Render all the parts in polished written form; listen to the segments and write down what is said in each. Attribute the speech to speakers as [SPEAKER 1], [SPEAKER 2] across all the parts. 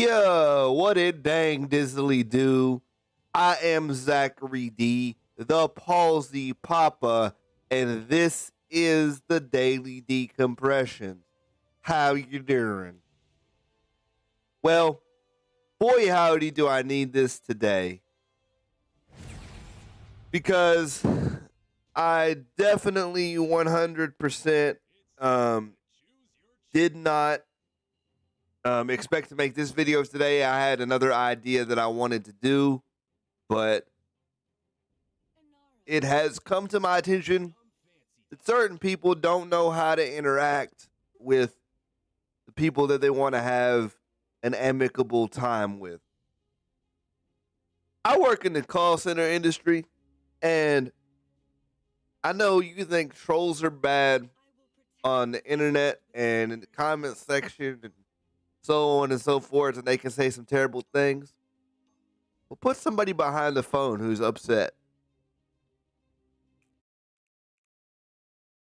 [SPEAKER 1] Yeah, what it dang dizzily do? I am Zachary D, the Palsy Papa, and this is the Daily Decompression. How you doing? Well, boy howdy do I need this today. Because I definitely 100% did not expect to make this video today. I had another idea that I wanted to do, but it has come to my attention that certain people don't know how to interact with the people that they want to have an amicable time with. I work in the call center industry, and I know you think trolls are bad on the internet and in the comment section and so on and so forth, and they can say some terrible things. Well, put somebody behind the phone who's upset.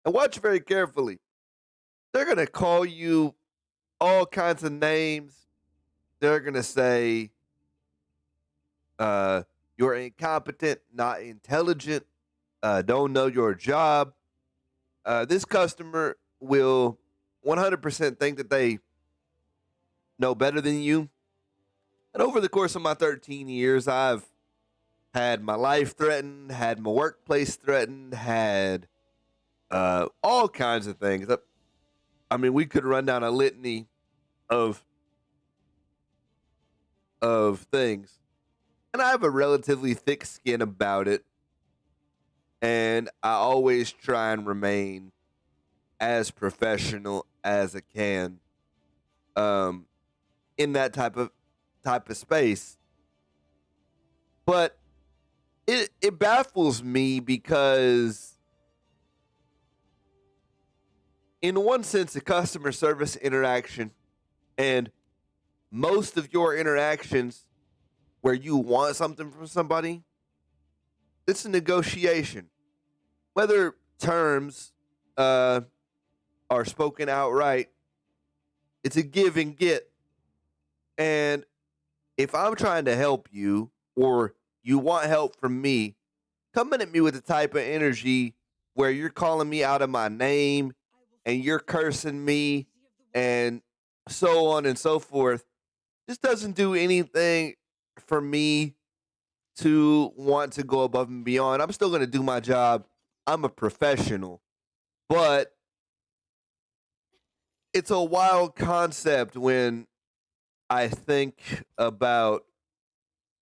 [SPEAKER 1] And watch very carefully. They're going to call you all kinds of names. They're going to say you're incompetent, not intelligent, don't know your job. This customer will 100% think that they know better than you. And over the course of my 13 years, I've had my life threatened, had my workplace threatened, had all kinds of things. I mean, we could run down a litany of things. And I have a relatively thick skin about it. And I always try and remain as professional as I can in that type of space. But it baffles me because in one sense, a customer service interaction and most of your interactions where you want something from somebody, it's a negotiation. Whether terms are spoken outright, it's a give and get. And if I'm trying to help you or you want help from me, coming at me with the type of energy where you're calling me out of my name and you're cursing me and so on and so forth, just doesn't do anything for me to want to go above and beyond. I'm still going to do my job. I'm a professional. But it's a wild concept when I think about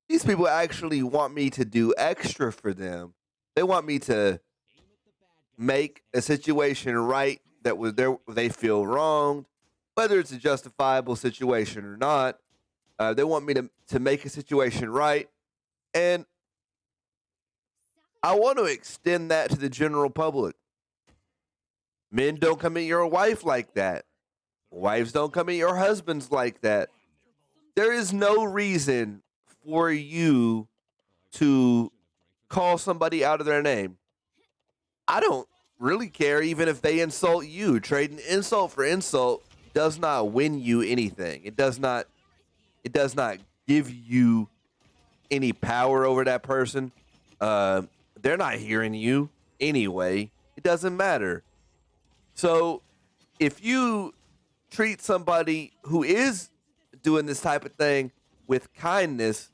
[SPEAKER 1] these people actually want me to do extra for them. They want me to make a situation right that was there. They feel wronged, whether it's a justifiable situation or not. They want me to make a situation right. And I want to extend that to the general public. Men don't come at your wife like that. Wives don't come at your husbands like that. There is no reason for you to call somebody out of their name. I don't really care even if they insult you. Trading insult for insult does not win you anything. It does not give you any power over that person. They're not hearing you anyway. It doesn't matter. So if you treat somebody who is doing this type of thing with kindness,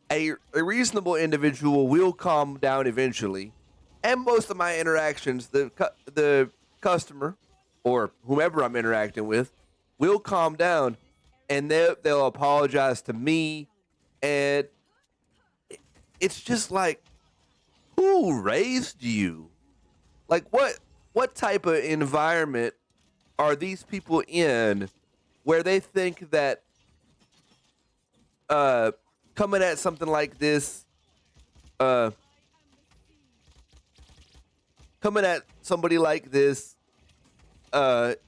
[SPEAKER 1] a reasonable individual will calm down eventually. And most of my interactions, the customer or whomever I'm interacting with will calm down, and they'll apologize to me. And it's just like, who raised you? Like, what type of environment are these people in where they think that coming at something like this, coming at somebody like this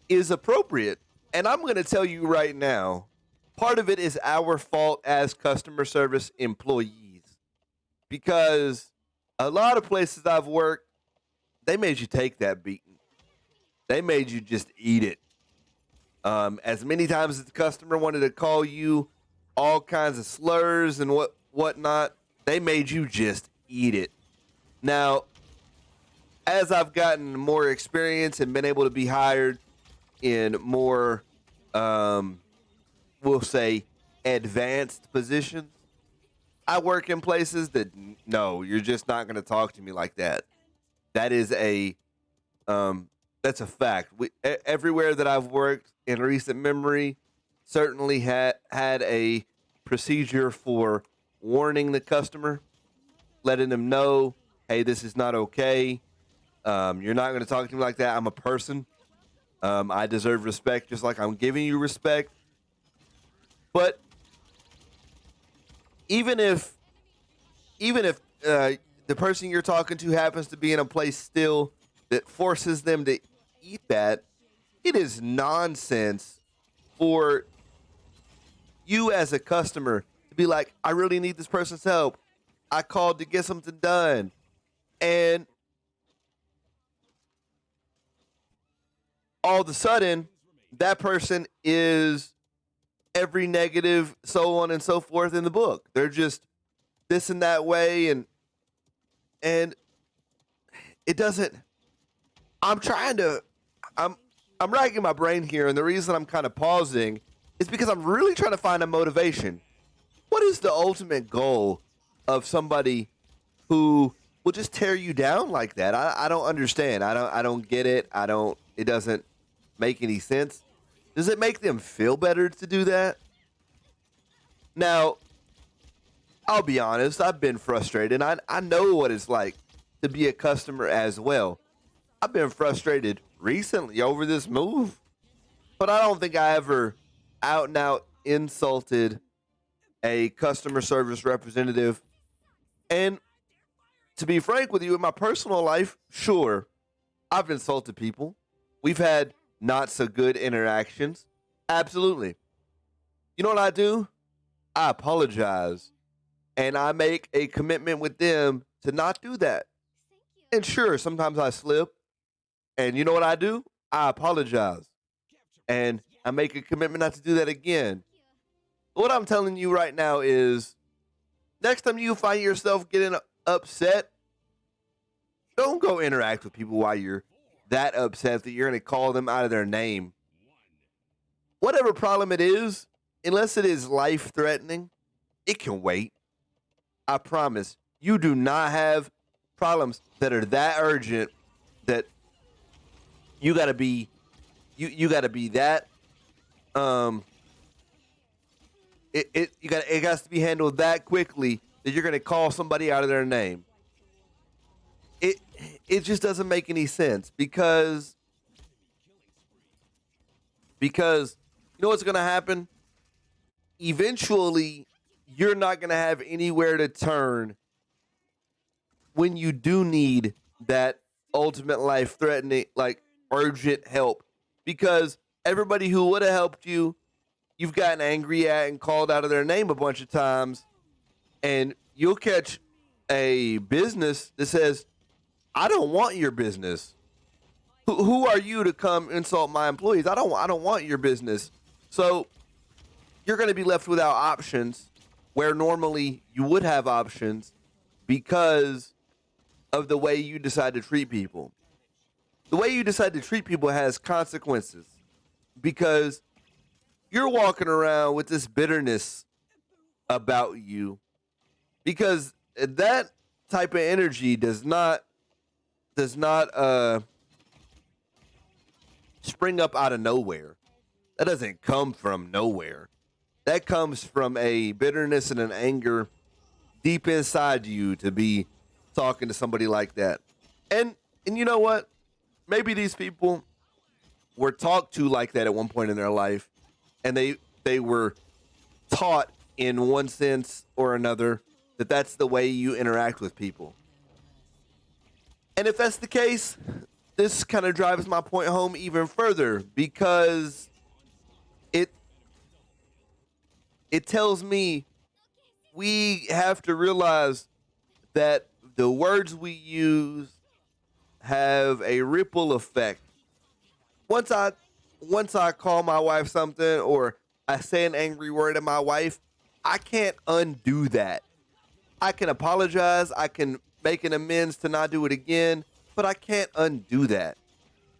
[SPEAKER 1] is appropriate? And I'm going to tell you right now, part of it is our fault as customer service employees, because a lot of places I've worked, they made you take that beating. They made you just eat it. As many times as the customer wanted to call you all kinds of slurs and whatnot, they made you just eat it. Now, as I've gotten more experience and been able to be hired in more, um, we'll say, advanced positions, I work in places that no, you're just not going to talk to me like that. That is a that's a fact. Everywhere that I've worked in recent memory certainly had a procedure for warning the customer, letting them know, hey, this is not okay. You're not going to talk to me like that. I'm a person. I deserve respect just like I'm giving you respect. But even if the person you're talking to happens to be in a place still that forces them to eat that, it is nonsense for you as a customer to be like, I really need this person's help. I called to get something done. And all of a sudden, that person is every negative, so on and so forth in the book. They're just this and that way, and it doesn't. I'm trying to. I'm I'm racking my brain here, and the reason I'm kind of pausing is because I'm really trying to find a motivation. What is the ultimate goal of somebody who will just tear you down like that? I don't understand. I don't get it. It doesn't make any sense. Does it make them feel better to do that? Now, I'll be honest, I've been frustrated. I know what it's like to be a customer as well. I've been frustrated recently over this move, but I don't think I ever out and out insulted a customer service representative. And to be frank with you, in my personal life, sure, I've insulted people. We've had not so good interactions. Absolutely. You know what I do? I apologize and I make a commitment with them to not do that. And sure, sometimes I slip. And you know what I do? I apologize and I make a commitment not to do that again. What I'm telling you right now is next time you find yourself getting upset, don't go interact with people while you're that upset that you're going to call them out of their name. Whatever problem it is, unless it is life threatening, it can wait. I promise. You do not have problems that are that urgent that you got to be you got to be that it has to be handled that quickly that you're going to call somebody out of their name. It it just doesn't make any sense because you know what's going to happen? Eventually, you're not going to have anywhere to turn when you do need that ultimate life threatening, like urgent help. Because everybody who would have helped you, you've gotten angry at and called out of their name a bunch of times. And you'll catch a business that says, I don't want your business. Who are you to come insult my employees? I don't want your business. So you're going to be left without options where normally you would have options because of the way you decide to treat people. The way you decide to treat people has consequences because you're walking around with this bitterness about you because that type of energy does not spring up out of nowhere. That doesn't come from nowhere. That comes from a bitterness and an anger deep inside you to be talking to somebody like that. And you know what? Maybe these people were talked to like that at one point in their life and they were taught in one sense or another that that's the way you interact with people. And if that's the case, this kind of drives my point home even further because it it tells me we have to realize that the words we use have a ripple effect. Once I once I call my wife something or I say an angry word at my wife, I can't undo that. I can apologize. I can make an amends to not do it again, but I can't undo that.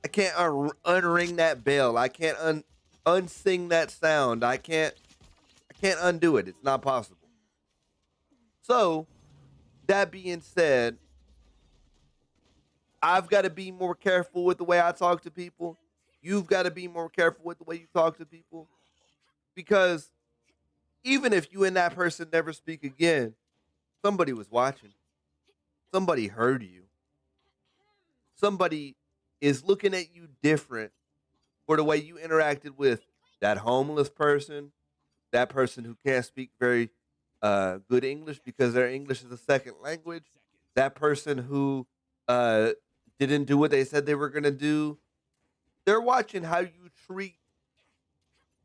[SPEAKER 1] I can't unring that bell. I can't unsing that sound. I can't undo it. It's not possible. So, that being said, I've got to be more careful with the way I talk to people. You've got to be more careful with the way you talk to people because even if you and that person never speak again, somebody was watching. Somebody heard you. Somebody is looking at you different for the way you interacted with that homeless person, that person who can't speak very good English because their English is a second language, that person who uh, didn't do what they said they were going to do. They're watching how you treat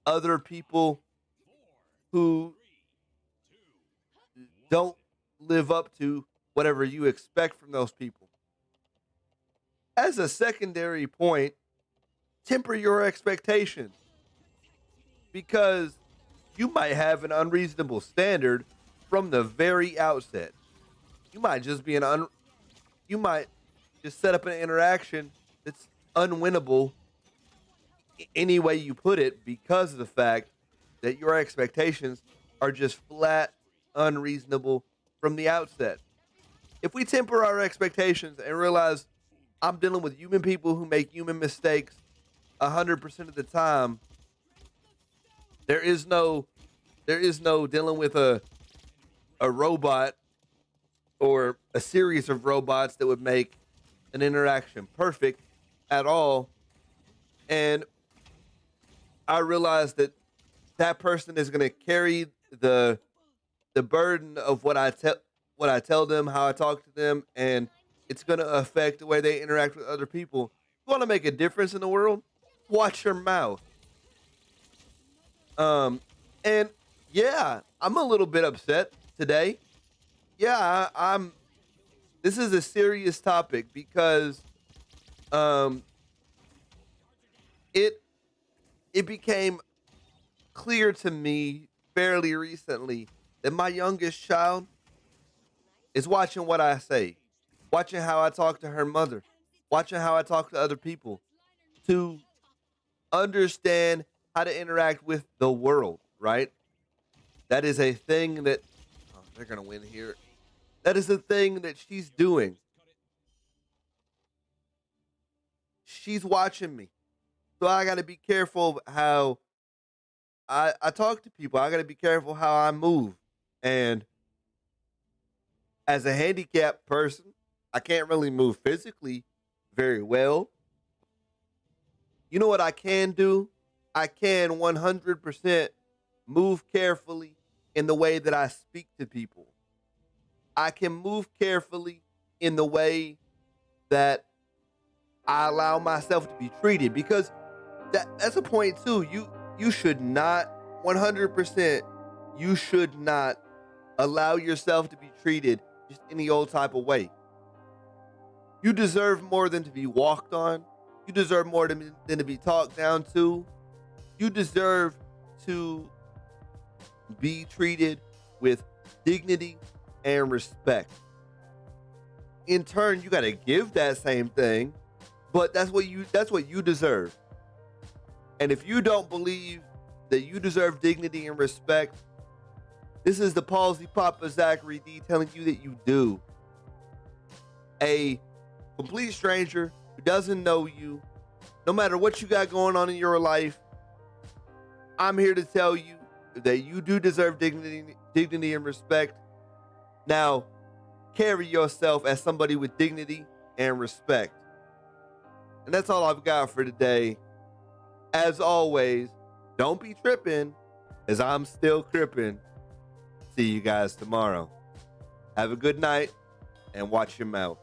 [SPEAKER 1] other people who don't live up to whatever you expect from those people. As a secondary point, temper your expectations because you might have an unreasonable standard from the very outset. You might just be you might just set up an interaction that's unwinnable any way you put it because of the fact that your expectations are just flat unreasonable from the outset. If we temper our expectations and realize I'm dealing with human people who make human mistakes 100% of the time, there is no dealing with a robot or a series of robots that would make an interaction perfect at all. And I realized that that person is going to carry the the burden of what I tell them, how I talk to them, and it's going to affect the way they interact with other people. You want to make a difference in the world? Watch your mouth. Um, and yeah, I'm a little bit upset today. Yeah, I'm. This is a serious topic because um, it it became clear to me fairly recently that my youngest child is watching what I say, watching how I talk to her mother, watching how I talk to other people to understand how to interact with the world, right? That is a thing that oh, they're going to win here. That is a thing that she's doing. She's watching me. So I got to be careful how I talk to people. I got to be careful how I move. And as a handicapped person, I can't really move physically very well. You know what I can do? I can 100% move carefully in the way that I speak to people. I can move carefully in the way that I allow myself to be treated because that's a point too. You should not 100% you should not allow yourself to be treated just any old type of way. You deserve more than to be walked on. You deserve more than to be talked down to. You deserve to be treated with dignity and respect. In turn, you got to give that same thing, but that's what you deserve. And if you don't believe that you deserve dignity and respect, this is the Palsy Papa Zachary D telling you that you do. A complete stranger who doesn't know you, no matter what you got going on in your life, I'm here to tell you that you do deserve dignity and respect. Now, carry yourself as somebody with dignity and respect. And that's all I've got for today. As always, don't be tripping, as I'm still crippin'. See you guys tomorrow. Have a good night and watch your mouth.